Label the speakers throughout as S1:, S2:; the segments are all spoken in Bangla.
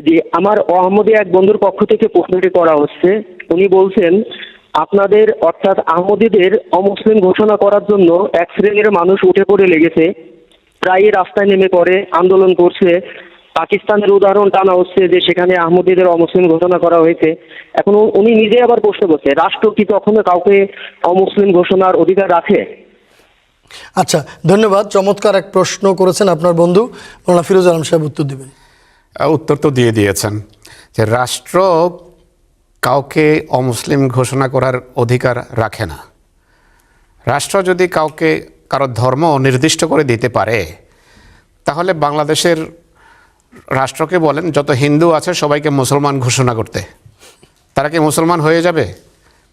S1: জি, আমার আহমদী এক বন্ধুর পক্ষ থেকে প্রশ্নটি করা হচ্ছে। উনি বলছেন, আপনাদের অর্থাৎ আহমদীদের অমুসলিম ঘোষণা করার জন্য এক শ্রেণীর মানুষ উঠে পড়ে লেগেছে, প্রায়ই রাস্তায় নেমে পড়ে, আন্দোলন করছে। পাকিস্তানের উদাহরণ টানা হচ্ছে যে সেখানে আহমদীদের অমুসলিম ঘোষণা করা হয়েছে। এখন উনি নিজে আবার প্রশ্ন করছে, রাষ্ট্র কি কখনো কাউকে অমুসলিম ঘোষণার অধিকার রাখে?
S2: আচ্ছা, ধন্যবাদ। চমৎকার এক প্রশ্ন করেছেন আপনার বন্ধু। মাওলানা ফিরোজ আলম সাহেব উত্তর দেবেন।
S3: উত্তর তো দিয়ে দিয়েছেন যে রাষ্ট্র কাউকে অমুসলিম ঘোষণা করার অধিকার রাখে না। রাষ্ট্র যদি কারো ধর্ম নির্দিষ্ট করে দিতে পারে, তাহলে বাংলাদেশের রাষ্ট্রকে বলেন যত হিন্দু আছে সবাইকে মুসলমান ঘোষণা করতে। তারা কি মুসলমান হয়ে যাবে?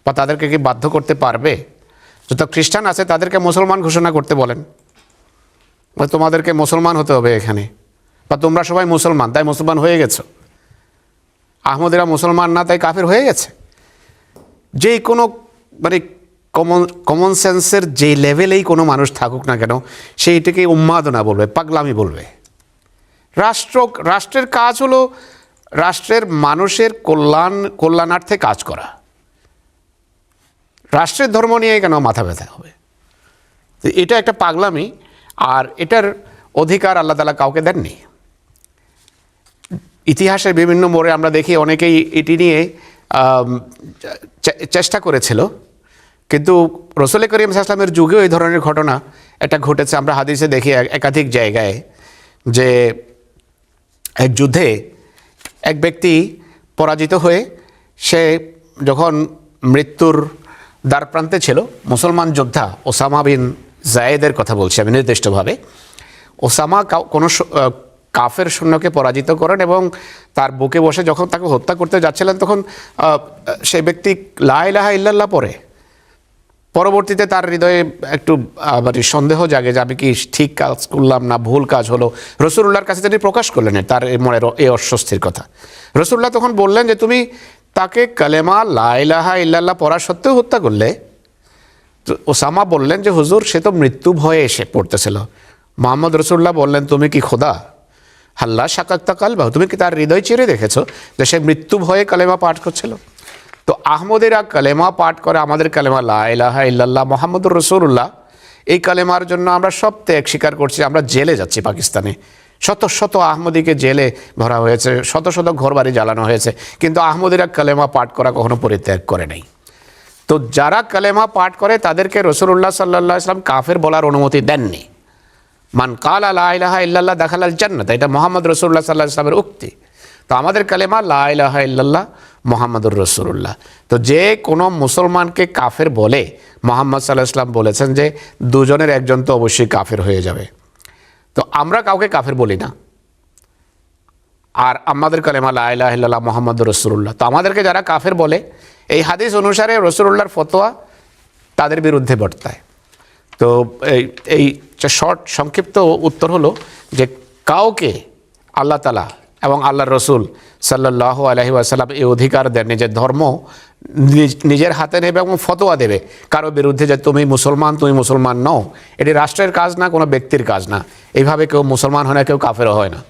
S3: বা তাদেরকে কি বাধ্য করতে পারবে? যত খ্রিস্টান আছে তাদেরকে মুসলমান ঘোষণা করতে বলেন, তোমাদেরকে মুসলমান হতে হবে এখানে, বা তোমরা সবাই মুসলমান তাই মুসলমান হয়ে গেছো। আহমদীরা মুসলমান না তাই কাফের হয়ে গেছে। যে কোনো মানে কমন সেন্সের যে লেভেলেই কোনো মানুষ থাকুক না কেন, সেইটাকে উন্মাদনা বলবে, পাগলামি বলবে। রাষ্ট্রের কাজ হলো রাষ্ট্রের মানুষের কল্যাণার্থে কাজ করা। রাষ্ট্রের ধর্ম নিয়ে কেন মাথা ব্যথা হবে? এটা একটা পাগলামি, আর এটার অধিকার আল্লাহ তাআলা কাউকে দেননি। ইতিহাসের বিভিন্ন মোড়ে আমরা দেখি অনেকেই এটি নিয়ে চেষ্টা করেছিল, কিন্তু রাসূল করিম সাল্লাল্লাহু আলাইহি ওয়াসাল্লামের যুগেও এই ধরনের ঘটনা এটা ঘটেছে। আমরা হাদিসে দেখি একাধিক জায়গায় যে এক যুদ্ধে এক ব্যক্তি পরাজিত হয়ে সে যখন মৃত্যুর দ্বারপ্রান্তে ছিল, মুসলমান যোদ্ধা ওসামা বিন জায়েদের কথা বলছি আমি নির্দিষ্টভাবে, ওসামা কোনো কাফের সৈন্যকে পরাজিত করেন এবং তার বুকে বসে যখন তাকে হত্যা করতে যাচ্ছিলেন, তখন সেই ব্যক্তি লা ইলাহা ইল্লাল্লাহ পড়ে। পরবর্তীতে তার হৃদয়ে একটু সন্দেহ জাগে যে আমি কি ঠিক কাজ করলাম না ভুল কাজ হলো। রাসূলুল্লাহর কাছে তিনি প্রকাশ করলেন তার মনের এই অস্বস্তির কথা। রাসূলুল্লাহ তখন বললেন যে তুমি তাকে কালেমা লা ইলাহা ইল্লাল্লাহ পড়া সত্ত্বেও হত্যা করলে। ওসামা বললেন যে হুজুর, সে তো মৃত্যু ভয়ে এসে পড়তেছিল। মুহাম্মদ রাসূলুল্লাহ বললেন, তুমি কি খোদা? হাল্লা শাকাক্তা কালবাহু, তুমি কি তার হৃদয় চিরে দেখেছো যে সে মৃত্যু ভয়ে কালেমা পাঠ করছিল? তো আহমদীরা কালেমা পাঠ করে, আমাদের কালেমা লা ইলাহা ইল্লাল্লাহ মুহাম্মাদুর রাসূলুল্লাহ। এই কালেমার জন্য আমরা সব ত্যাগ স্বীকার করছি। আমরা জেলে যাচ্ছি পাকিস্তানে, শত শত আহমদীকে জেলে ভরা হয়েছে, শত শত ঘরবাড়ি জ্বালানো হয়েছে, কিন্তু আহমদীরা কালেমা পাঠ করা কখনো পরিত্যাগ করে নাই। তো যারা কালেমা পাঠ করে তাদেরকে রাসূলুল্লাহ সাল্লাল্লাহু আলাইহি ওয়াসাল্লাম কাফের বলার অনুমতি দেননি। মান কালা লা ইলাহা ইল্লাল্লাহ দাখালাল জান্নাত, এটা মুহাম্মদ রাসূলুল্লাহ সাল্লাল্লাহু আলাইহি ওয়াসাল্লামের উক্তি। তো আমাদের কালেমা লা ইলাহা ইল্লাল্লাহ মুহাম্মাদুর রাসূলুল্লাহ। তো যে কোনো মুসলমানকে কাফের বলে, মুহাম্মদ সাল্লাল্লাহু আলাইহি ওয়াসাল্লাম বলেছেন যে দুজনের একজন তো অবশ্যই কাফের হয়ে যাবে। তো আমরা কাউকে কাফের বলি না, আর আমাদের কালেমা লা ইলাহা ইল্লাল্লাহ মুহাম্মাদুর রাসূলুল্লাহ। তো আমাদেরকে যারা কাফের বলে, এই হাদিস অনুসারে রাসূলুল্লাহর ফতোয়া তাদের বিরুদ্ধে বর্তায়। তো এই সংক্ষিপ্ত উত্তর হলো যে কাউকে আল্লাহ তাআলা এবং আল্লাহর রসুল সাল্লাল্লাহু আলাইহি ওয়াসাল্লাম এই অধিকার দেন নিজের ধর্ম নিজের হাতে নেবে এবং ফতোয়া দেবে কারো বিরুদ্ধে যে তুমি মুসলমান নও। এটি রাষ্ট্রের কাজ না, কোনো ব্যক্তির কাজ না। এইভাবে কেউ মুসলমান হয় না, কেউ কাফেরও হয় না।